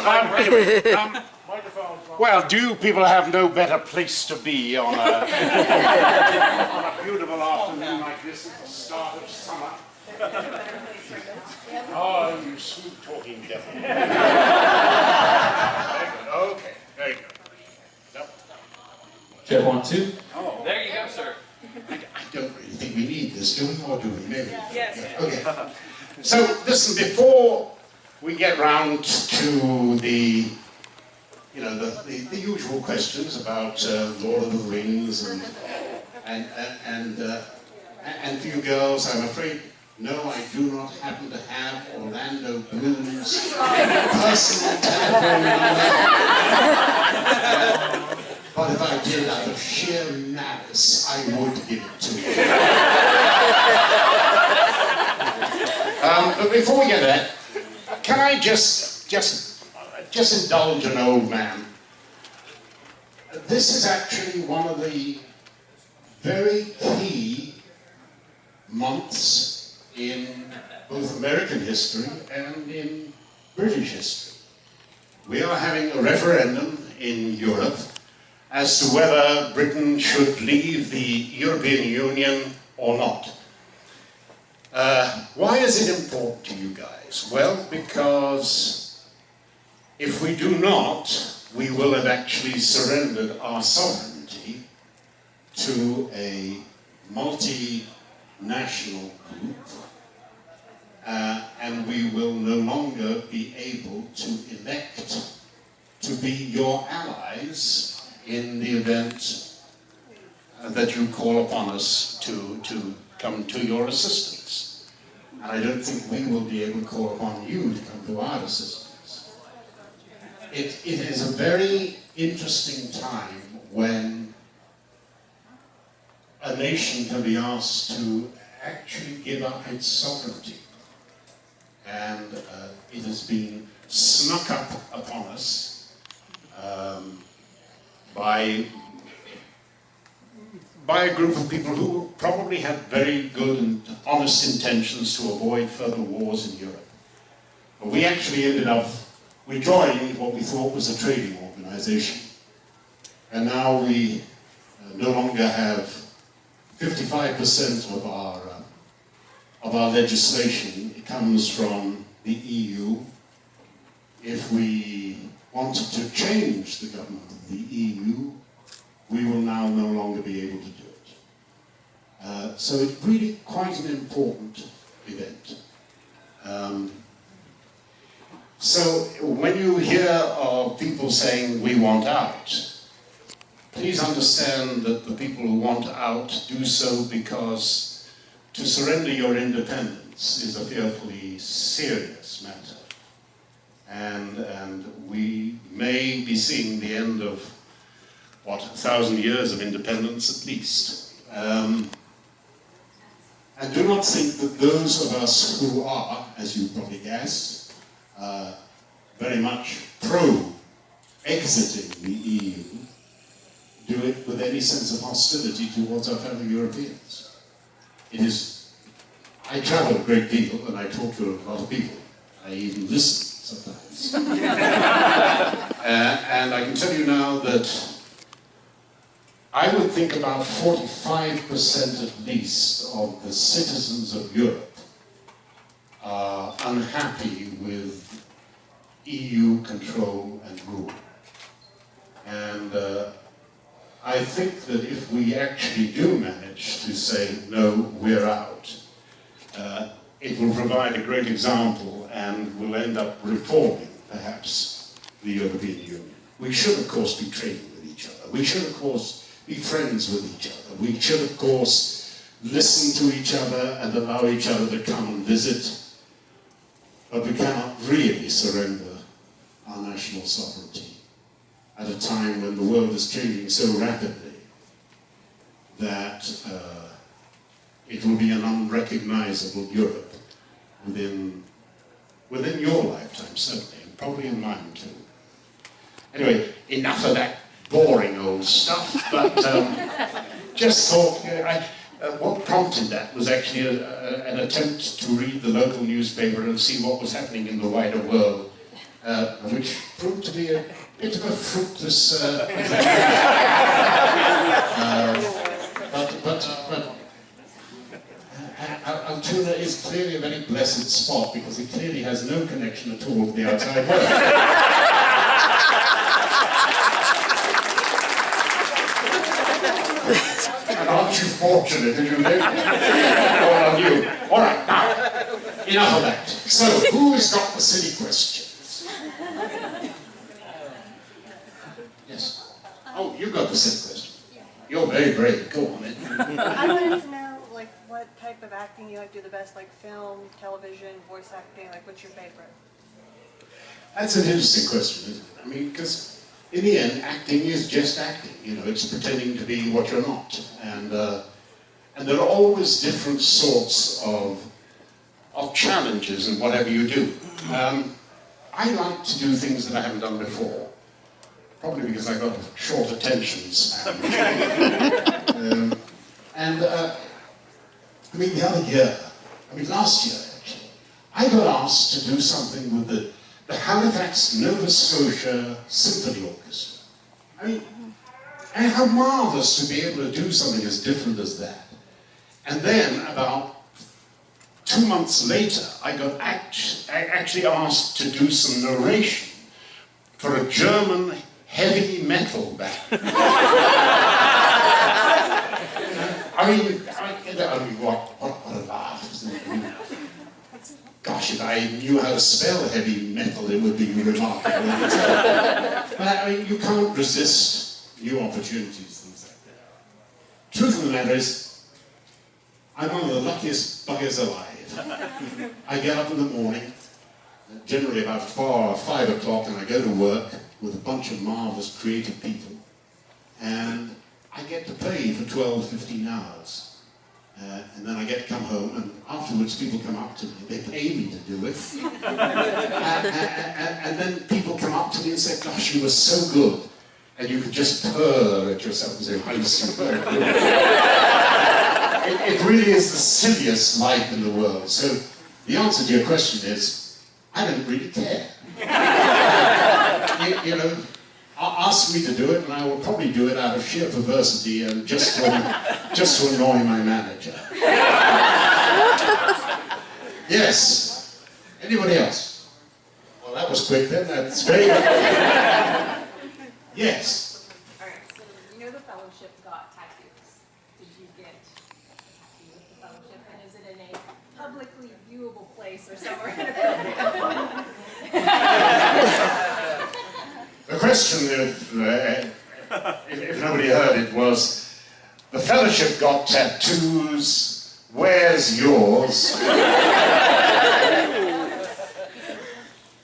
Anyway, well, do people have no better place to be on a, on a beautiful afternoon like this at the start of summer? Oh, you sweet-talking devil. Very good. Okay, very good. Yep. Chair 1, 2. Oh, there you go, sir. I don't really think we need this, do we? Or do we? Maybe. Yes. Okay. So, listen, before we get round to the, you know, the usual questions about Lord of the Rings and for you girls, I'm afraid, no, I do not happen to have Orlando Bloom's personal telephone number. But if I did, out of sheer malice, I would give it to you. But before we get there, can I just indulge an old man? This is actually one of the very key months in both American history and in British history. We are having a referendum in Europe as to whether Britain should leave the European Union or not. Why is it important to you guys? Well, because if we do not, we will have actually surrendered our sovereignty to a multinational group, and we will no longer be able to elect to be your allies in the event that you call upon us to come to your assistance. And I don't think we will be able to call upon you to come to our assistance. It is a very interesting time when a nation can be asked to actually give up its sovereignty. And it has been snuck up upon us by a group of people who probably had very good and honest intentions to avoid further wars in Europe. But we actually we joined what we thought was a trading organization. And now we no longer have 55% of our legislation. It comes from the EU. If we wanted to change the government of the EU, we will now no longer be able to do it. So it's really quite an important event. So when you hear of people saying we want out, please understand that the people who want out do so because to surrender your independence is a fearfully serious matter. And we may be seeing the end of, what, 1,000 years of independence at least. And do not think that those of us who are, as you probably guessed, very much pro-exiting the EU, do it with any sense of hostility towards our fellow Europeans. I travel a great deal and I talk to a lot of people. I even listen sometimes. And I can tell you now that I would think about 45% at least of the citizens of Europe are unhappy with EU control and rule. And I think that if we actually do manage to say, no, we're out, it will provide a great example and will end up reforming, perhaps, the European Union. We should, of course, be trading with each other. We should, of course, be friends with each other. We should, of course, listen to each other and allow each other to come and visit. But we cannot really surrender our national sovereignty at a time when the world is changing so rapidly that it will be an unrecognizable Europe within your lifetime, certainly, and probably in mine too. Anyway, enough of that boring old stuff, but just thought, what prompted that was actually an attempt to read the local newspaper and see what was happening in the wider world which proved to be a bit of a fruitless but Altoona is clearly a very blessed spot because it clearly has no connection at all with the outside world. And aren't you fortunate that you live all on you? All right, now, enough of that. So, who's got the silly questions? Yes. Oh, you got the silly question. You're very brave. Go on, then. I wanted to know, like, what type of acting you like to do the best, like film, television, voice acting, like, what's your favorite? That's an interesting question, isn't it? I mean, because in the end, acting is just acting. You know, it's pretending to be what you're not. And there are always different sorts of challenges in whatever you do. I like to do things that I haven't done before. Probably because I've got a short attention span. I mean, the other year, last year actually, I got asked to do something with the Halifax, Nova Scotia Symphony Orchestra. I mean, and how marvelous to be able to do something as different as that. And then, about 2 months later, I got actually asked to do some narration for a German heavy metal band. I mean, what a laugh. Gosh, if I knew how to spell heavy metal, it would be remarkable. But I mean, you can't resist new opportunities, things like that. Truth of the matter is, I'm one of the luckiest buggers alive. I get up in the morning, generally about 4 or 5 o'clock, and I go to work with a bunch of marvelous creative people, and I get to play for 12, 15 hours. And then I get to come home, and afterwards people come up to me, they pay me to do it. And then people come up to me and say, gosh, you were so good. And you could just purr at yourself and say, I'm superb. It really is the silliest life in the world. So the answer to your question is, I don't really care. You know, ask me to do it, and I will probably do it out of sheer perversity and just to annoy my manager. Yes. Anybody else? Well, that was quick then. That's very good. Yes. All right. So you know the fellowship got tattoos. Did you get a tattoo with the fellowship, and is it in a publicly viewable place or somewhere in a building? The question, if nobody heard it, was, the fellowship got tattoos, where's yours?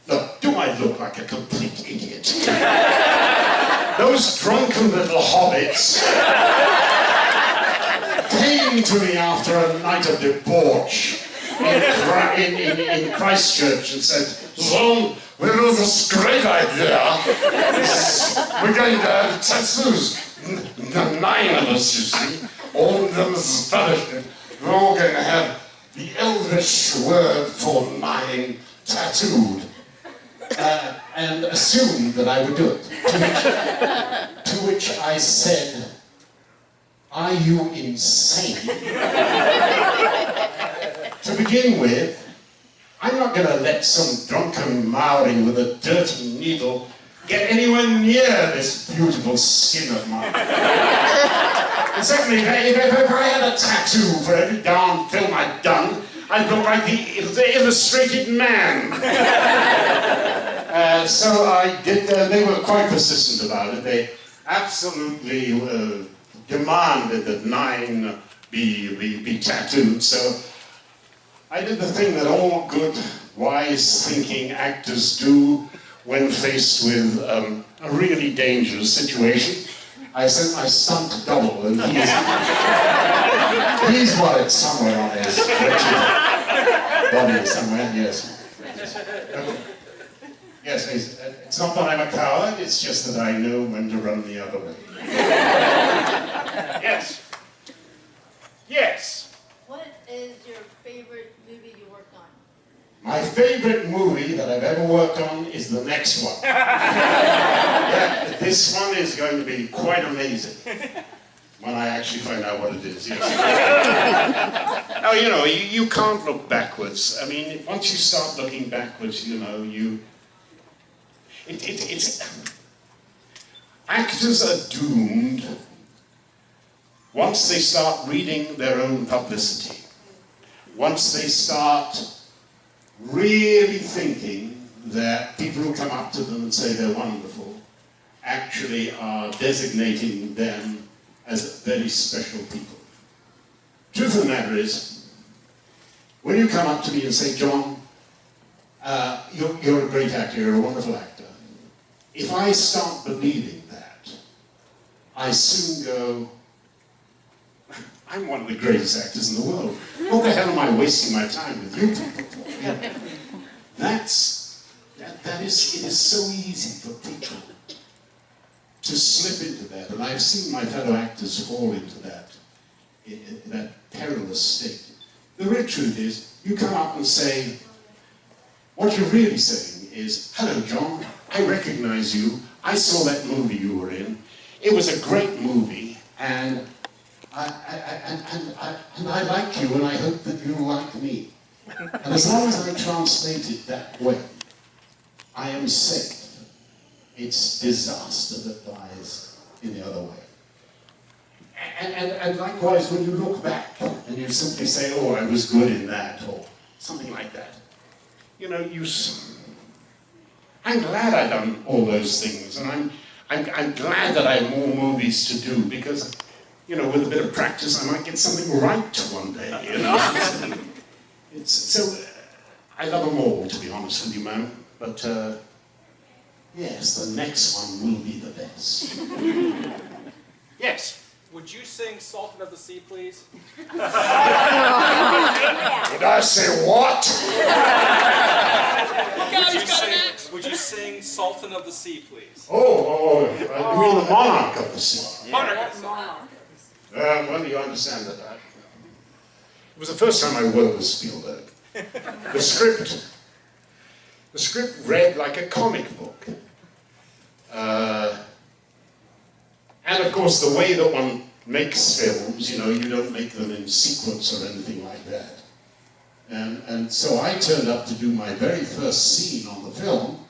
Look, do I look like a complete idiot? Those drunken little hobbits came to me after a night of debauch in Christchurch and said, John, we have this great idea. We're going to have tattoos. 9 of us, you see. All of them as a fellowship. We're all going to have the Elvish word for 9 tattooed. And assumed that I would do it. To which I said, are you insane? To begin with, I'm not going to let some drunken Maori with a dirty needle get anywhere near this beautiful skin of mine. And secondly, if I had a tattoo for every darn film I'd done, I'd look like the illustrated man. So I did, they were quite persistent about it. They absolutely demanded that 9 be tattooed. So I did the thing that all good, wise thinking actors do when faced with a really dangerous situation. I sent my stunt double, and he's got it somewhere on his body somewhere, yes. Okay. Yes, it's not that I'm a coward, it's just that I know when to run the other way. Yes. Yes. What is your favorite movie you worked on? My favorite movie that I've ever worked on is the next one. Yeah, this one is going to be quite amazing when I actually find out what it is. Yes. Now, you know, you can't look backwards. I mean, once you start looking backwards, you know, actors are doomed once they start reading their own publicity. Once they start really thinking that people who come up to them and say they're wonderful actually are designating them as very special people. Truth of the matter is, when you come up to me and say, John, you're a great actor, you're a wonderful actor, if I start believing that, I soon go, I'm one of the greatest actors in the world. What the hell am I wasting my time with you people for? Yeah. It is so easy for people to slip into that, and I've seen my fellow actors fall into that perilous state. The real truth is, you come up and say, what you're really saying is, hello John, I recognize you, I saw that movie you were in, it was a great movie, and I like you, and I hope that you like me. And as long as I translate it that way, I am safe. It's disaster that lies in the other way. And likewise, when you look back and you simply say, oh, I was good in that, or something like that, you know, I'm glad I've done all those things, and I'm glad that I have more movies to do, because, you know, with a bit of practice, I might get something right one day, you know. I love them all, to be honest with you, man, but yes, the next one will be the best. Yes. Would you sing Sultan of the Sea, please? Did I say what? Would you sing Sultan of the Sea, please? You mean the monarch of the sea? Monarch of the Sea. Well, you understand that. It was the first time I worked with Spielberg. The script read like a comic book. And of course, the way that one makes films, you know, you don't make them in sequence or anything like that. And so I turned up to do my very first scene on the film,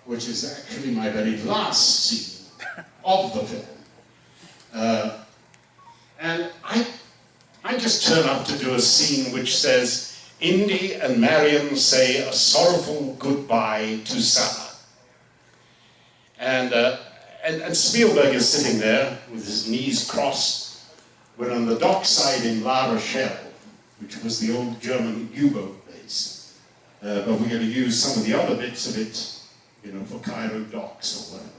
which is actually my very last scene of the film. And I just turn up to do a scene which says, Indy and Marion say a sorrowful goodbye to Sarah. And Spielberg is sitting there with his knees crossed. We're on the dockside in La Rochelle, which was the old German U-boat base. But we're going to use some of the other bits of it, you know, for Cairo docks or whatever.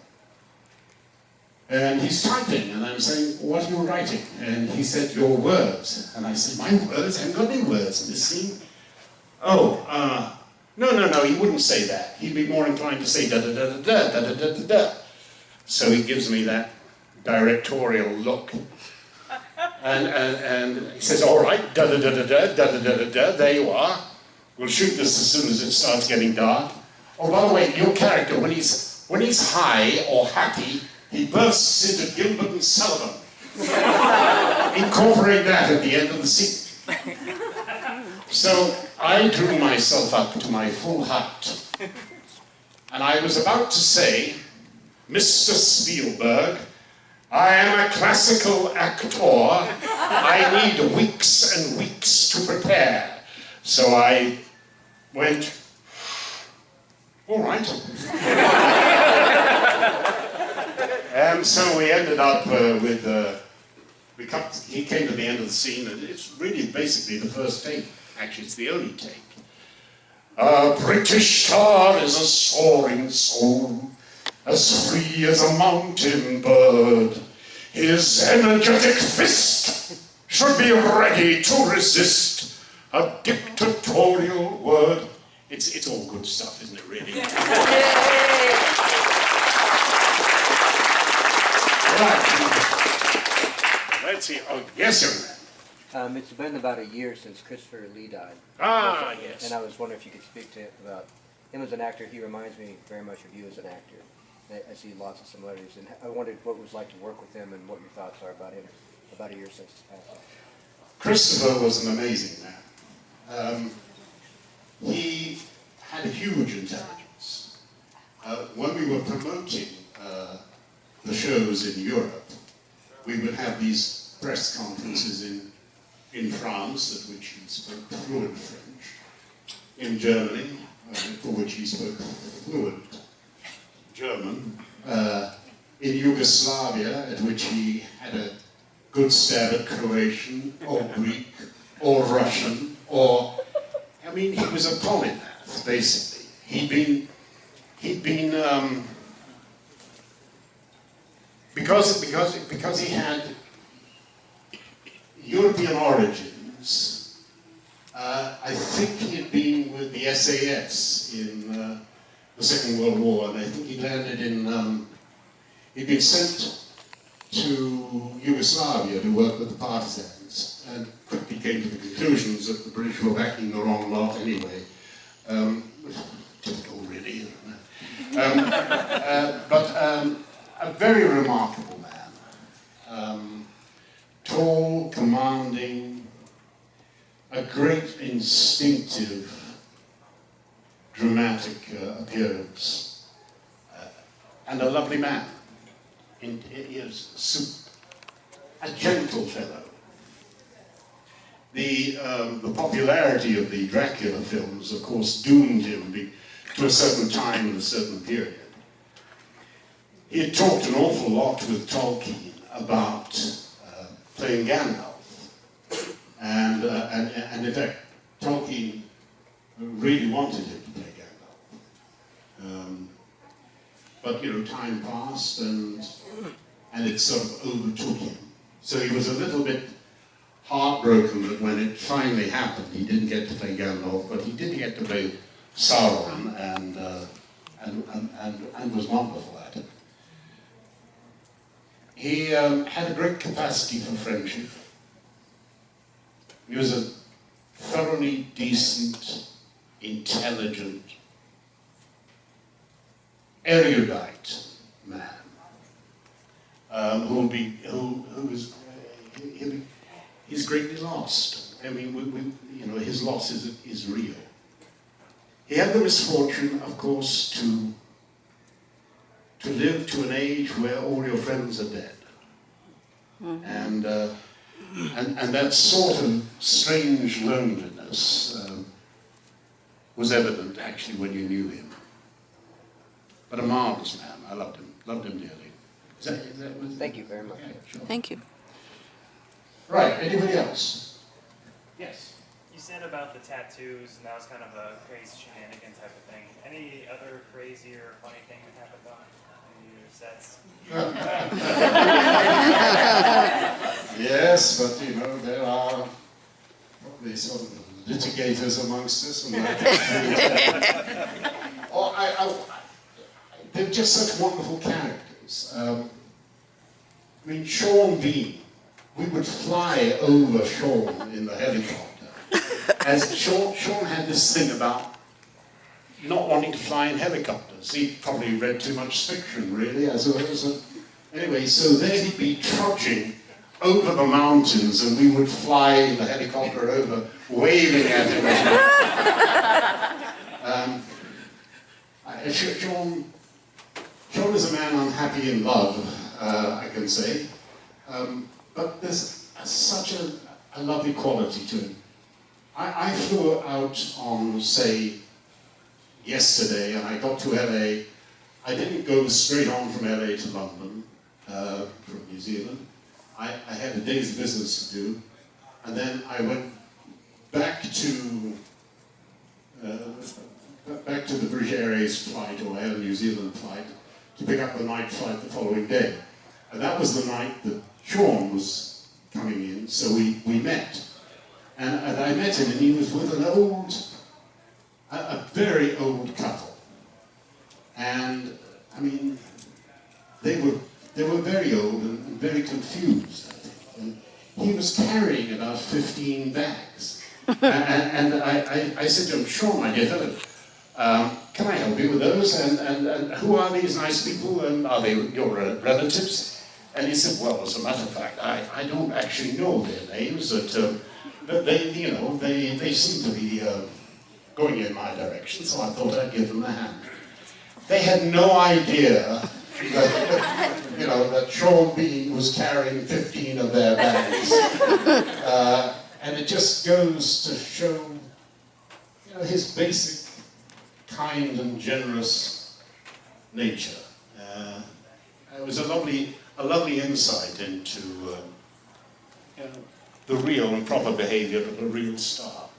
And he's typing, and I'm saying, what are you writing? And he said, your words. And I said, my words? I haven't got any words in this scene. Oh, no, he wouldn't say that. He'd be more inclined to say da-da-da-da-da, da-da-da-da-da. So he gives me that directorial look. And he says, all right, da-da-da-da-da, da-da-da-da-da, there you are. We'll shoot this as soon as it starts getting dark. Oh, by the way, your character, when he's high or happy, he bursts into Gilbert and Sullivan. Incorporate that at the end of the scene. So I drew myself up to my full height. And I was about to say, Mr. Spielberg, I am a classical actor. I need weeks and weeks to prepare. So I went, all right. And so we ended up he came to the end of the scene, and it's really basically the first take. Actually, it's the only take. A British star is a soaring soul, as free as a mountain bird. His energetic fist should be ready to resist a dictatorial word. It's all good stuff, isn't it, really? Right. Let's see. Oh, yes, young man. It's been about a year since Christopher Lee died. Ah, yes. And I was wondering if you could speak to about him as an actor. He reminds me very much of you as an actor. I see lots of similarities, and I wondered what it was like to work with him and what your thoughts are about him about a year since his passing. Christopher was an amazing man. He had a huge intelligence. When we were promoting the shows in Europe, we would have these press conferences in France, at which he spoke fluent French, in Germany, for which he spoke fluent German, in Yugoslavia, at which he had a good stab at Croatian, or Greek, or Russian, or, I mean, he was a polymath, basically. Because he had European origins, I think he had been with the SAS in the Second World War, and I think he landed in, he'd been sent to Yugoslavia to work with the partisans, and quickly came to the conclusions that the British were backing the wrong lot anyway. Typical, really. But a very remarkable man. Tall, commanding, a great instinctive, dramatic appearance, and a lovely man. He is a gentle fellow. The popularity of the Dracula films, of course, doomed him to a certain time and a certain period. He had talked an awful lot with Tolkien about playing Gandalf, and in fact, Tolkien really wanted him to play Gandalf. But you know, time passed, and it sort of overtook him. So he was a little bit heartbroken that when it finally happened, he didn't get to play Gandalf, but he did get to play Sauron, and was wonderful at it. He had a great capacity for friendship. He was a thoroughly decent, intelligent, erudite man, he's greatly lost. I mean, you know, his loss is real. He had the misfortune, of course, to live to an age where all your friends are dead. And that sort of strange loneliness was evident actually when you knew him. But a marvelous man. I loved him dearly. Thank you very much. Yeah, sure. Thank you. Right, anybody else? Yes. You said about the tattoos, and that was kind of a crazy shenanigan type of thing. Any other crazy or funny thing that happened on any of your sets? Yes, but you know, there are probably sort of litigators amongst us. And they're just such wonderful characters. I mean, Sean Bean, we would fly over Sean in the helicopter. As Sean had this thing about not wanting to fly in helicopters. He probably read too much fiction, really, anyway, so there he'd be trudging over the mountains, and we would fly in the helicopter over, waving at him. Sean is a man unhappy in love, I can say, but there's such a lovely quality to him. I flew out on, say, yesterday, and I got to LA. I didn't go straight on from LA to London, from New Zealand. I had a day's business to do, and then I went back to the British Airways flight, or Air New Zealand flight, to pick up the night flight the following day. And that was the night that Sean was coming in, so we met. And I met him, and he was with a very old couple. And, I mean, they were very old and very confused, I think. And he was carrying about 15 bags. And I said to him, "Sure, my dear fellow, can I help you with those? And who are these nice people? And are they your relatives?" And he said, "Well, as a matter of fact, I don't actually know their names, but they, you know, they seem to be going in my direction, so I thought I'd give them a hand." They had no idea that, you know, that Sean Bean was carrying 15 of their bags. And it just goes to show, you know, his basic kind and generous nature. It was a lovely insight into you know, the real and proper behavior of a real star.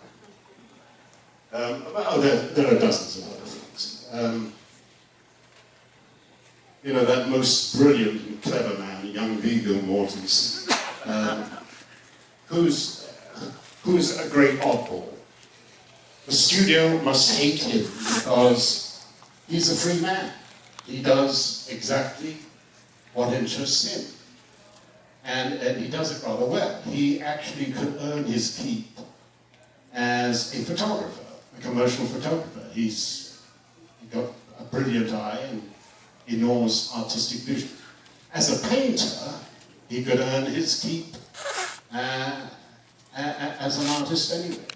There are dozens of other things. You know, that most brilliant and clever man, young Viggo Mortensen, who's a great oddball. The studio must hate him because he's a free man. He does exactly what interests him. And he does it rather well. He actually could earn his keep as a photographer, a commercial photographer. He's got a brilliant eye and enormous artistic vision. As a painter, he could earn his keep as an artist anyway.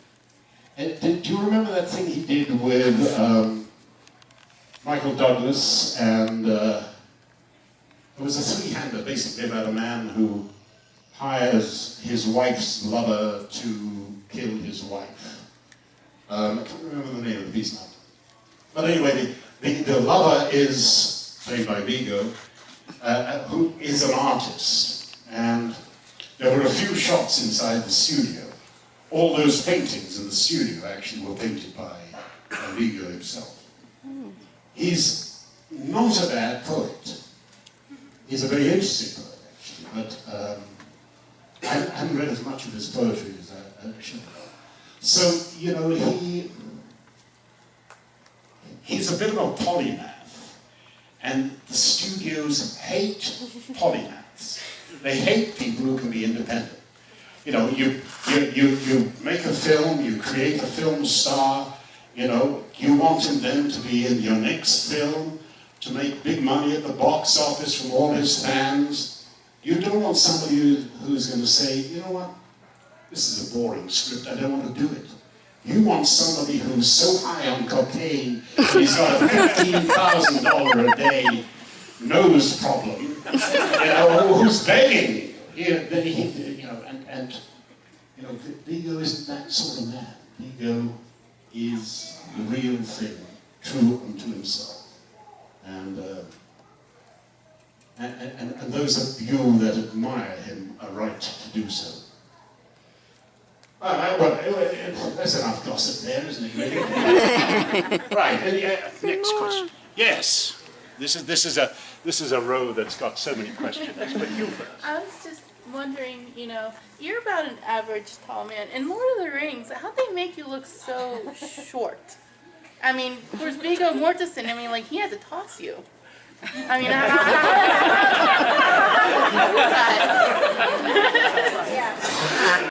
And do you remember that thing he did with Michael Douglas? And it was a three-hander, basically, about a man who hires his wife's lover to kill his wife. I can't remember the name of the piece now. But anyway, the lover is played by Viggo, who is an artist. And there were a few shots inside the studio. All those paintings in the studio actually were painted by Viggo himself. He's not a bad poet. He's a very interesting poet, actually, but I haven't read as much of his poetry as I should have. So, you know, he's a bit of a polymath, and the studios hate polymaths. They hate people who can be independent. You know, you make a film, you create a film star, you know, you want him then to be in your next film, to make big money at the box office from all his fans. You don't want somebody who's going to say, "You know what, this is a boring script, I don't want to do it." You want somebody who's so high on cocaine, he's got a $15,000 a day nose problem, you know, who's begging. You know, Viggo isn't that sort of man. Viggo is the real thing, true unto himself. And those of you that admire him are right to do so. Well, there's enough gossip there, isn't it, really? Right, next question. Yes, this is a row that's got so many questions. But you first. I was just wondering, you know, you're about an average tall man. In Lord of the Rings, how'd they make you look so short? I mean, of course, Viggo Mortensen, I mean, like, he had to toss you. I mean,